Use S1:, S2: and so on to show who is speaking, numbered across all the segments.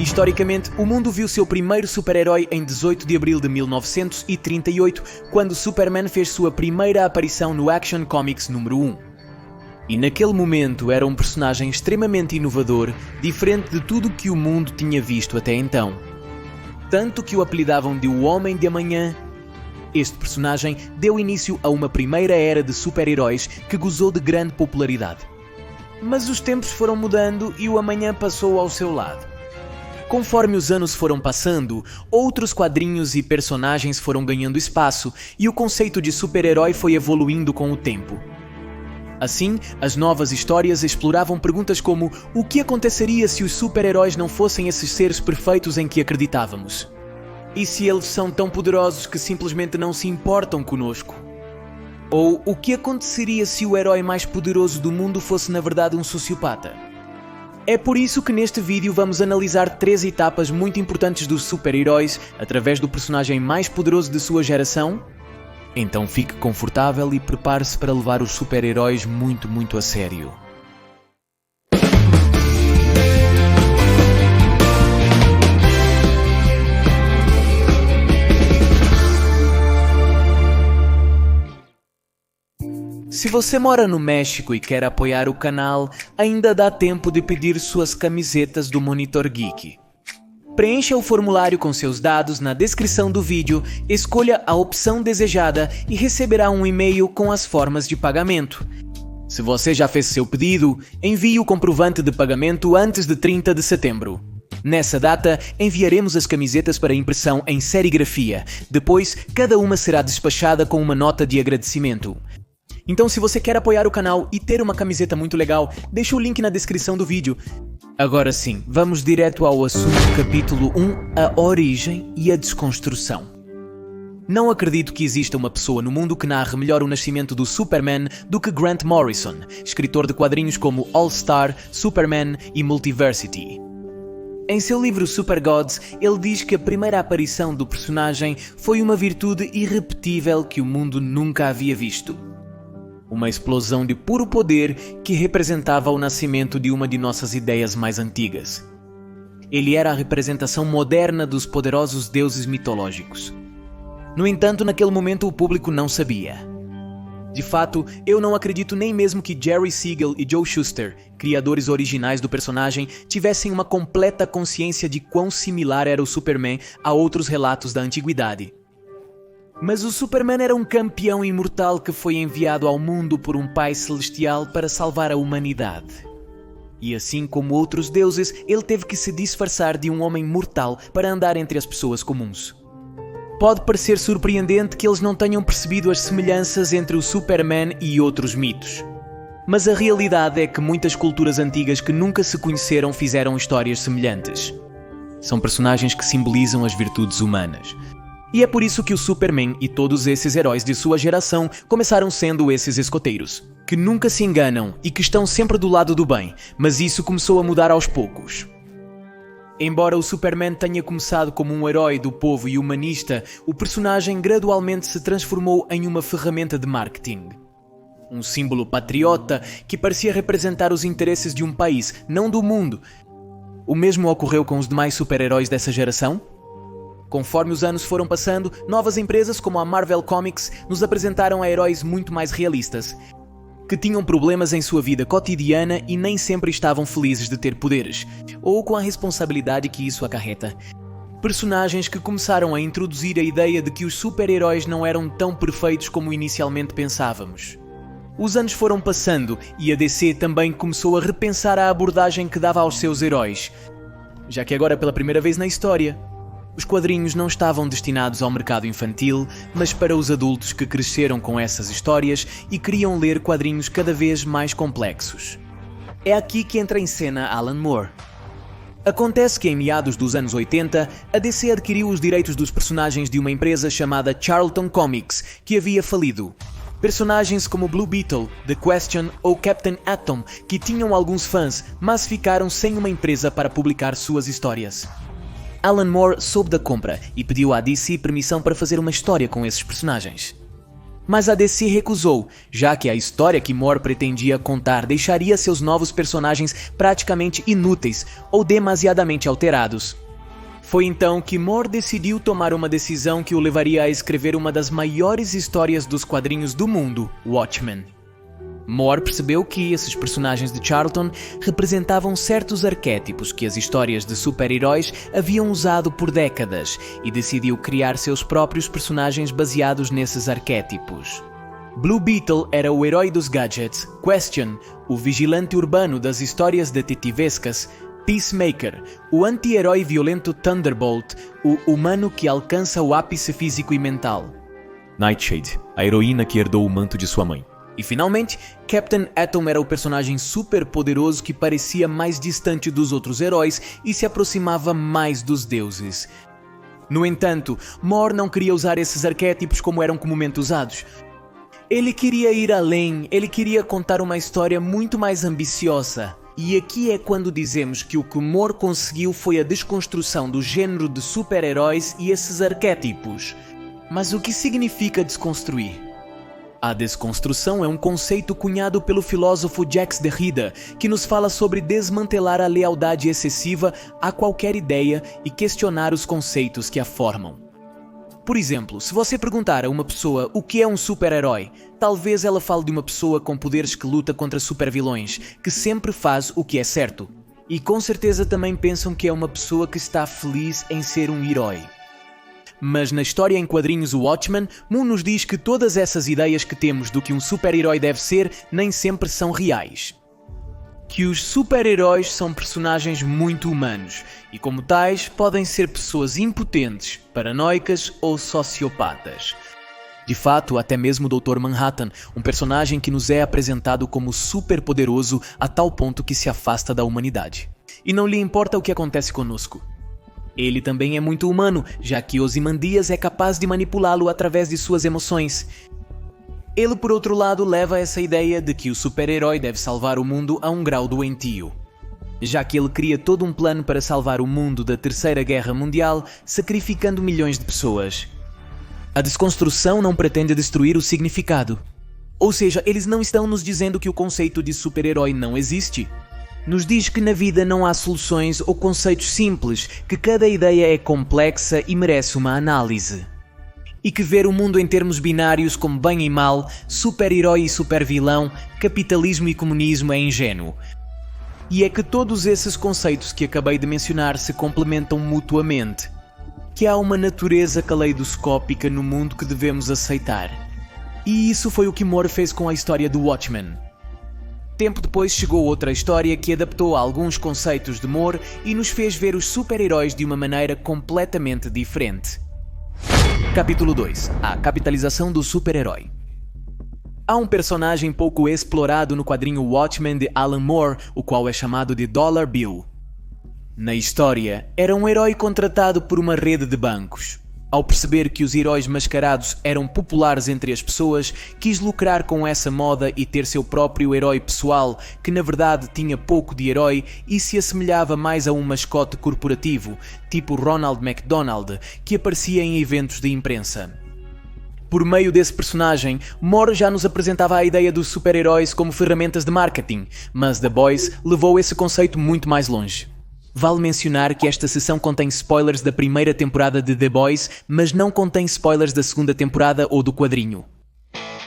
S1: Historicamente, o mundo viu seu primeiro super-herói em 18 de abril de 1938, quando Superman fez sua primeira aparição no Action Comics número 1. E naquele momento era um personagem extremamente inovador, diferente de tudo que o mundo tinha visto até então. Tanto que o apelidavam de O Homem de Amanhã. Este personagem deu início a uma primeira era de super-heróis que gozou de grande popularidade. Mas os tempos foram mudando e o amanhã passou ao seu lado. Conforme os anos foram passando, outros quadrinhos e personagens foram ganhando espaço e o conceito de super-herói foi evoluindo com o tempo. Assim, as novas histórias exploravam perguntas como: o que aconteceria se os super-heróis não fossem esses seres perfeitos em que acreditávamos? E se eles são tão poderosos que simplesmente não se importam conosco? Ou o que aconteceria se o herói mais poderoso do mundo fosse na verdade um sociopata? É por isso que neste vídeo vamos analisar 3 etapas muito importantes dos super-heróis através do personagem mais poderoso de sua geração. Então fique confortável e prepare-se para levar os super-heróis muito a sério. Se você mora no México e quer apoiar o canal, ainda dá tempo de pedir suas camisetas do Monitor Geek. Preencha o formulário com seus dados na descrição do vídeo, escolha a opção desejada e receberá um e-mail com as formas de pagamento. Se você já fez seu pedido, envie o comprovante de pagamento antes de 30 de setembro. Nessa data, enviaremos as camisetas para impressão em serigrafia. Depois, cada uma será despachada com uma nota de agradecimento. Então, se você quer apoiar o canal e ter uma camiseta muito legal, deixa o link na descrição do vídeo. Agora sim, vamos direto ao assunto. Capítulo 1: A origem e a desconstrução. Não acredito que exista uma pessoa no mundo que narre melhor o nascimento do Superman do que Grant Morrison, escritor de quadrinhos como All-Star, Superman e Multiversity. Em seu livro Super Gods, ele diz que a primeira aparição do personagem foi uma virtude irrepetível que o mundo nunca havia visto. Uma explosão de puro poder que representava o nascimento de uma de nossas ideias mais antigas. Ele era a representação moderna dos poderosos deuses mitológicos. No entanto, naquele momento o público não sabia. De fato, eu não acredito nem mesmo que Jerry Siegel e Joe Shuster, criadores originais do personagem, tivessem uma completa consciência de quão similar era o Superman a outros relatos da antiguidade. Mas o Superman era um campeão imortal que foi enviado ao mundo por um pai celestial para salvar a humanidade. E assim como outros deuses, ele teve que se disfarçar de um homem mortal para andar entre as pessoas comuns. Pode parecer surpreendente que eles não tenham percebido as semelhanças entre o Superman e outros mitos. Mas a realidade é que muitas culturas antigas que nunca se conheceram fizeram histórias semelhantes. São personagens que simbolizam as virtudes humanas. E é por isso que o Superman e todos esses heróis de sua geração começaram sendo esses escoteiros, que nunca se enganam e que estão sempre do lado do bem, mas isso começou a mudar aos poucos. Embora o Superman tenha começado como um herói do povo e humanista, o personagem gradualmente se transformou em uma ferramenta de marketing. Um símbolo patriota que parecia representar os interesses de um país, não do mundo. O mesmo ocorreu com os demais super-heróis dessa geração? Conforme os anos foram passando, novas empresas como a Marvel Comics nos apresentaram a heróis muito mais realistas, que tinham problemas em sua vida cotidiana e nem sempre estavam felizes de ter poderes, ou com a responsabilidade que isso acarreta. Personagens que começaram a introduzir a ideia de que os super-heróis não eram tão perfeitos como inicialmente pensávamos. Os anos foram passando e a DC também começou a repensar a abordagem que dava aos seus heróis, já que agora pela primeira vez na história, os quadrinhos não estavam destinados ao mercado infantil, mas para os adultos que cresceram com essas histórias e queriam ler quadrinhos cada vez mais complexos. É aqui que entra em cena Alan Moore. Acontece que em meados dos anos 80, a DC adquiriu os direitos dos personagens de uma empresa chamada Charlton Comics, que havia falido. Personagens como Blue Beetle, The Question ou Captain Atom, que tinham alguns fãs, mas ficaram sem uma empresa para publicar suas histórias. Alan Moore soube da compra e pediu à DC permissão para fazer uma história com esses personagens. Mas a DC recusou, já que a história que Moore pretendia contar deixaria seus novos personagens praticamente inúteis ou demasiadamente alterados. Foi então que Moore decidiu tomar uma decisão que o levaria a escrever uma das maiores histórias dos quadrinhos do mundo, Watchmen. Moore percebeu que esses personagens de Charlton representavam certos arquétipos que as histórias de super-heróis haviam usado por décadas e decidiu criar seus próprios personagens baseados nesses arquétipos. Blue Beetle era o herói dos gadgets, Question, o vigilante urbano das histórias detetivescas, Peacemaker, o anti-herói violento Thunderbolt, o humano que alcança o ápice físico e mental,
S2: Nightshade, a heroína que herdou o manto de sua mãe.
S1: E finalmente, Captain Atom era o personagem super poderoso que parecia mais distante dos outros heróis e se aproximava mais dos deuses. No entanto, Moore não queria usar esses arquétipos como eram comumente usados. Ele queria ir além, ele queria contar uma história muito mais ambiciosa. E aqui é quando dizemos que o que Moore conseguiu foi a desconstrução do gênero de super-heróis e esses arquétipos. Mas o que significa desconstruir? A desconstrução é um conceito cunhado pelo filósofo Jacques Derrida, que nos fala sobre desmantelar a lealdade excessiva a qualquer ideia e questionar os conceitos que a formam. Por exemplo, se você perguntar a uma pessoa o que é um super-herói, talvez ela fale de uma pessoa com poderes que luta contra super-vilões, que sempre faz o que é certo. E com certeza também pensam que é uma pessoa que está feliz em ser um herói. Mas na história em quadrinhos Watchmen, Moon nos diz que todas essas ideias que temos do que um super-herói deve ser nem sempre são reais. Que os super-heróis são personagens muito humanos e, como tais, podem ser pessoas impotentes, paranoicas ou sociopatas. De fato, até mesmo o Dr. Manhattan, um personagem que nos é apresentado como super poderoso a tal ponto que se afasta da humanidade. E não lhe importa o que acontece conosco. Ele também é muito humano, já que Ozymandias é capaz de manipulá-lo através de suas emoções. Ele, por outro lado, leva essa ideia de que o super-herói deve salvar o mundo a um grau doentio, já que ele cria todo um plano para salvar o mundo da Terceira Guerra Mundial, sacrificando milhões de pessoas. A desconstrução não pretende destruir o significado. Ou seja, eles não estão nos dizendo que o conceito de super-herói não existe. Nos diz que na vida não há soluções ou conceitos simples, que cada ideia é complexa e merece uma análise. E que ver o mundo em termos binários como bem e mal, super-herói e super-vilão, capitalismo e comunismo é ingênuo. E é que todos esses conceitos que acabei de mencionar se complementam mutuamente. Que há uma natureza caleidoscópica no mundo que devemos aceitar. E isso foi o que Moore fez com a história do Watchmen. Tempo depois chegou outra história que adaptou alguns conceitos de Moore e nos fez ver os super-heróis de uma maneira completamente diferente. Capítulo 2. A capitalização do super-herói. Há um personagem pouco explorado no quadrinho Watchmen de Alan Moore, o qual é chamado de Dollar Bill. Na história, era um herói contratado por uma rede de bancos. Ao perceber que os heróis mascarados eram populares entre as pessoas, quis lucrar com essa moda e ter seu próprio herói pessoal, que na verdade tinha pouco de herói e se assemelhava mais a um mascote corporativo, tipo Ronald McDonald, que aparecia em eventos de imprensa. Por meio desse personagem, Moore já nos apresentava a ideia dos super-heróis como ferramentas de marketing, mas The Boys levou esse conceito muito mais longe. Vale mencionar que esta sessão contém spoilers da primeira temporada de The Boys, mas não contém spoilers da segunda temporada ou do quadrinho.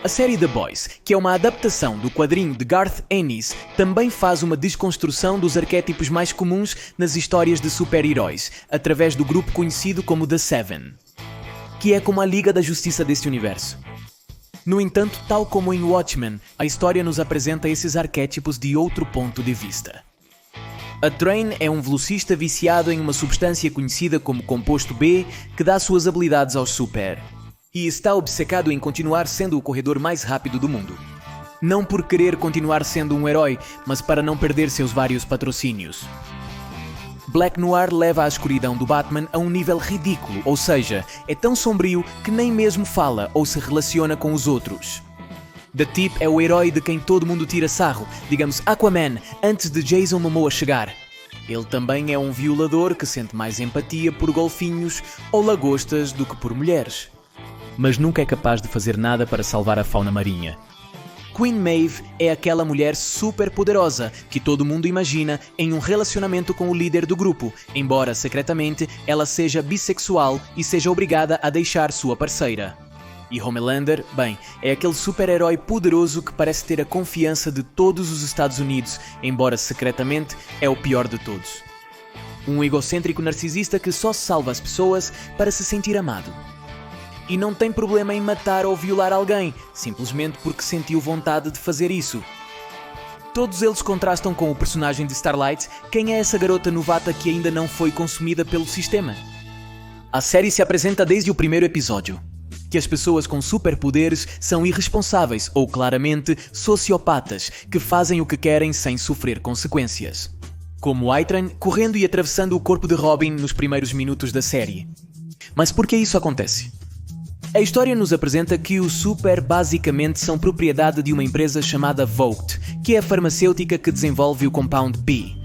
S1: A série The Boys, que é uma adaptação do quadrinho de Garth Ennis, também faz uma desconstrução dos arquétipos mais comuns nas histórias de super-heróis, através do grupo conhecido como The Seven, que é como a Liga da Justiça deste universo. No entanto, tal como em Watchmen, a história nos apresenta esses arquétipos de outro ponto de vista. A Train é um velocista viciado em uma substância conhecida como composto B que dá suas habilidades aos super. E está obcecado em continuar sendo o corredor mais rápido do mundo. Não por querer continuar sendo um herói, mas para não perder seus vários patrocínios. Black Noir leva a escuridão do Batman a um nível ridículo, ou seja, é tão sombrio que nem mesmo fala ou se relaciona com os outros. The Tip é o herói de quem todo mundo tira sarro, digamos Aquaman, antes de Jason Momoa chegar. Ele também é um violador que sente mais empatia por golfinhos ou lagostas do que por mulheres.
S2: mas nunca é capaz de fazer nada para salvar a fauna marinha.
S1: Queen Maeve é aquela mulher super poderosa que todo mundo imagina em um relacionamento com o líder do grupo, embora secretamente ela seja bissexual e seja obrigada a deixar sua parceira. E Homelander, bem, é aquele super-herói poderoso que parece ter a confiança de todos os Estados Unidos, embora secretamente é o pior de todos. Um egocêntrico narcisista que só salva as pessoas para se sentir amado. E não tem problema em matar ou violar alguém, simplesmente porque sentiu vontade de fazer isso. Todos eles contrastam com o personagem de Starlight. Quem é essa garota novata que ainda não foi consumida pelo sistema? A série se apresenta desde o primeiro episódio, que as pessoas com superpoderes são irresponsáveis ou claramente sociopatas, que fazem o que querem sem sofrer consequências. Como Aitran correndo e atravessando o corpo de Robin nos primeiros minutos da série. Mas por que isso acontece? A história nos apresenta que os super basicamente são propriedade de uma empresa chamada Vought, que é a farmacêutica que desenvolve o Compound B.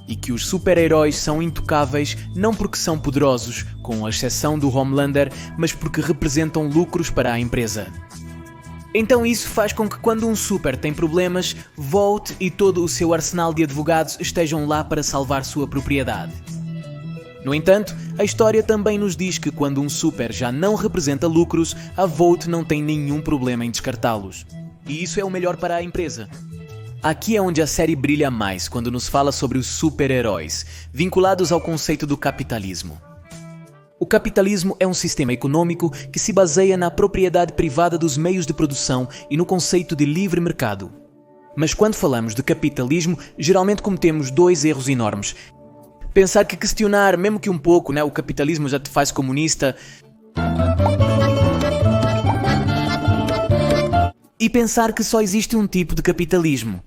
S1: E que os super-heróis são intocáveis não porque são poderosos, com exceção do Homelander, mas porque representam lucros para a empresa. Então isso faz com que quando um super tem problemas, Vought e todo o seu arsenal de advogados estejam lá para salvar sua propriedade. No entanto, a história também nos diz que quando um super já não representa lucros, a Vought não tem nenhum problema em descartá-los. E isso é o melhor para a empresa. Aqui é onde a série brilha mais quando nos fala sobre os super-heróis, vinculados ao conceito do capitalismo. O capitalismo é um sistema econômico que se baseia na propriedade privada dos meios de produção e no conceito de livre mercado. Mas quando falamos de capitalismo, geralmente cometemos dois erros enormes. Pensar que questionar, mesmo que um pouco, o capitalismo já te faz comunista. E pensar que só existe um tipo de capitalismo.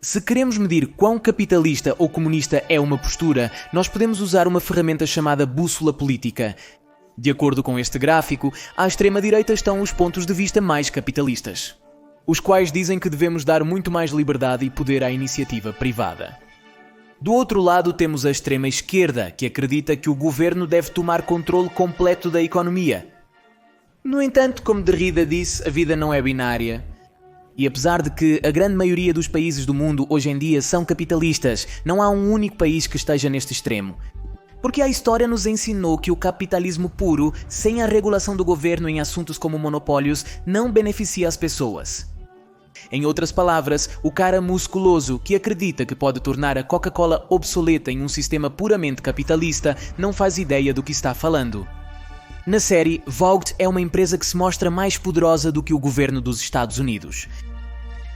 S1: Se queremos medir quão capitalista ou comunista é uma postura, nós podemos usar uma ferramenta chamada bússola política. De acordo com este gráfico, à extrema-direita estão os pontos de vista mais capitalistas, os quais dizem que devemos dar muito mais liberdade e poder à iniciativa privada. Do outro lado temos a extrema-esquerda, que acredita que o governo deve tomar controle completo da economia. No entanto, como Derrida disse, a vida não é binária. E apesar de que a grande maioria dos países do mundo hoje em dia são capitalistas, não há um único país que esteja neste extremo. Porque a história nos ensinou que o capitalismo puro, sem a regulação do governo em assuntos como monopólios, não beneficia as pessoas. Em outras palavras, o cara musculoso que acredita que pode tornar a Coca-Cola obsoleta em um sistema puramente capitalista não faz ideia do que está falando. Na série, Vought é uma empresa que se mostra mais poderosa do que o governo dos Estados Unidos.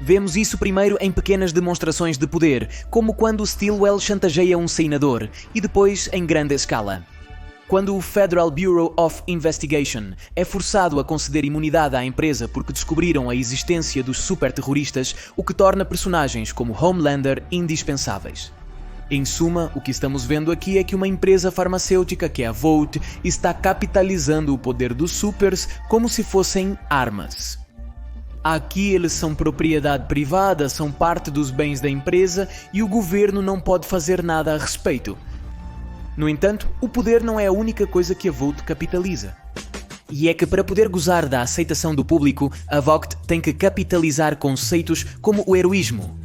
S1: Vemos isso primeiro em pequenas demonstrações de poder, como quando Stillwell chantageia um senador, e depois em grande escala. Quando o Federal Bureau of Investigation é forçado a conceder imunidade à empresa porque descobriram a existência dos superterroristas, o que torna personagens como Homelander indispensáveis. Em suma, o que estamos vendo aqui é que uma empresa farmacêutica, que é a Vought, está capitalizando o poder dos supers como se fossem armas. Aqui eles são propriedade privada, são parte dos bens da empresa e o governo não pode fazer nada a respeito. No entanto, o poder não é a única coisa que a Vought capitaliza. E é que para poder gozar da aceitação do público, a Vought tem que capitalizar conceitos como o heroísmo.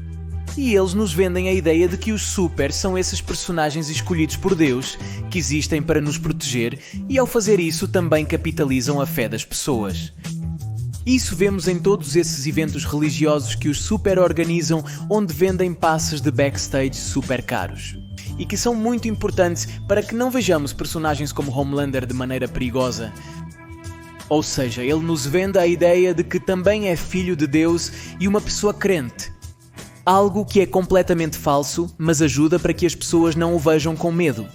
S1: E eles nos vendem a ideia de que os super são esses personagens escolhidos por Deus, que existem para nos proteger, e ao fazer isso também capitalizam a fé das pessoas. Isso vemos em todos esses eventos religiosos que os super organizam, onde vendem passes de backstage super caros. E que são muito importantes para que não vejamos personagens como Homelander de maneira perigosa. Ou seja, ele nos vende a ideia de que também é filho de Deus e uma pessoa crente. Algo que é completamente falso, mas ajuda para que as pessoas não o vejam com medo.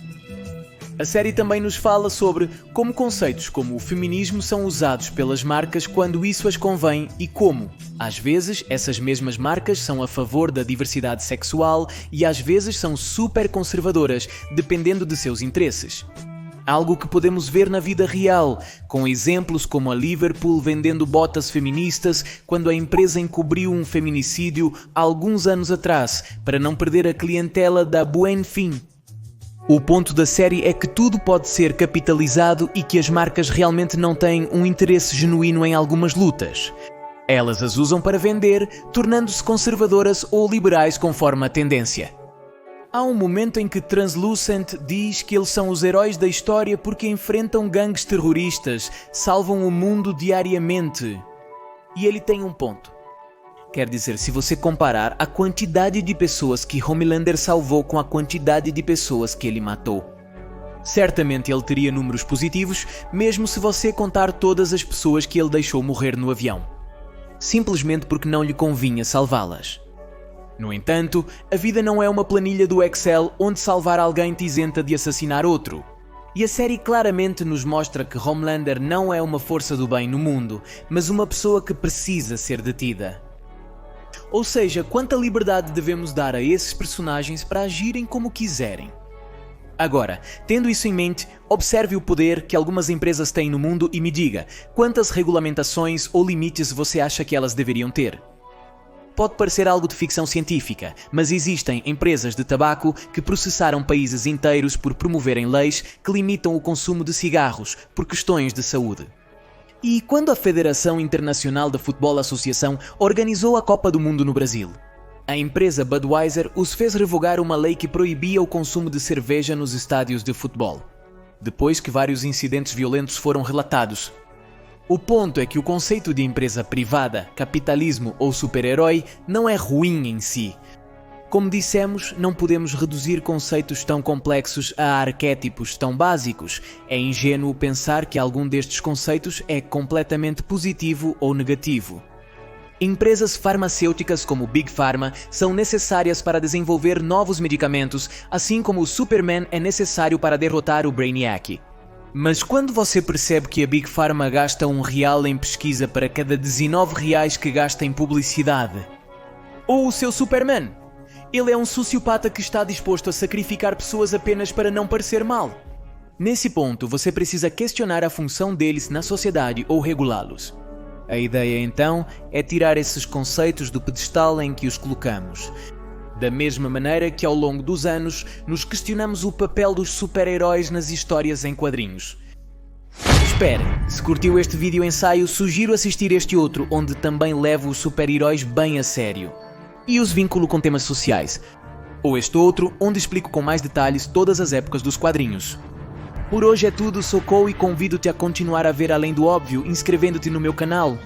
S1: A série também nos fala sobre como conceitos como o feminismo são usados pelas marcas quando isso as convém e como, às vezes, essas mesmas marcas são a favor da diversidade sexual e às vezes são super conservadoras, dependendo de seus interesses. Algo que podemos ver na vida real, com exemplos como a Liverpool vendendo botas feministas quando a empresa encobriu um feminicídio há alguns anos atrás para não perder a clientela da Buen Fin. O ponto da série é que tudo pode ser capitalizado e que as marcas realmente não têm um interesse genuíno em algumas lutas. Elas as usam para vender, tornando-se conservadoras ou liberais conforme a tendência. Há um momento em que Translucent diz que eles são os heróis da história porque enfrentam gangues terroristas, salvam o mundo diariamente. E ele tem um ponto. Quer dizer, se você comparar a quantidade de pessoas que Homelander salvou com a quantidade de pessoas que ele matou. Certamente ele teria números positivos, mesmo se você contar todas as pessoas que ele deixou morrer no avião. Simplesmente porque não lhe convinha salvá-las. No entanto, a vida não é uma planilha do Excel onde salvar alguém te isenta de assassinar outro. E a série claramente nos mostra que Homelander não é uma força do bem no mundo, mas uma pessoa que precisa ser detida. Ou seja, quanta liberdade devemos dar a esses personagens para agirem como quiserem. Agora, tendo isso em mente, observe o poder que algumas empresas têm no mundo e me diga quantas regulamentações ou limites você acha que elas deveriam ter. Pode parecer algo de ficção científica, mas existem empresas de tabaco que processaram países inteiros por promoverem leis que limitam o consumo de cigarros por questões de saúde. E quando a Federação Internacional de Futebol Associação organizou a Copa do Mundo no Brasil, a empresa Budweiser os fez revogar uma lei que proibia o consumo de cerveja nos estádios de futebol, depois que vários incidentes violentos foram relatados. O ponto é que o conceito de empresa privada, capitalismo ou super-herói não é ruim em si. Como dissemos, não podemos reduzir conceitos tão complexos a arquétipos tão básicos. É ingênuo pensar que algum destes conceitos é completamente positivo ou negativo. Empresas farmacêuticas como Big Pharma são necessárias para desenvolver novos medicamentos, assim como o Superman é necessário para derrotar o Brainiac. Mas quando você percebe que a Big Pharma gasta R$1 em pesquisa para cada R$19 que gasta em publicidade? Ou o seu Superman? Ele é um sociopata que está disposto a sacrificar pessoas apenas para não parecer mal. Nesse ponto, você precisa questionar a função deles na sociedade ou regulá-los. A ideia, então, é tirar esses conceitos do pedestal em que os colocamos. Da mesma maneira que ao longo dos anos nos questionamos o papel dos super-heróis nas histórias em quadrinhos. Espere, se curtiu este vídeo ensaio, sugiro assistir este outro onde também levo os super-heróis bem a sério. E os vinculo com temas sociais. Ou este outro, onde explico com mais detalhes todas as épocas dos quadrinhos. Por hoje é tudo, sou Cole e convido-te a continuar a ver além do óbvio inscrevendo-te no meu canal.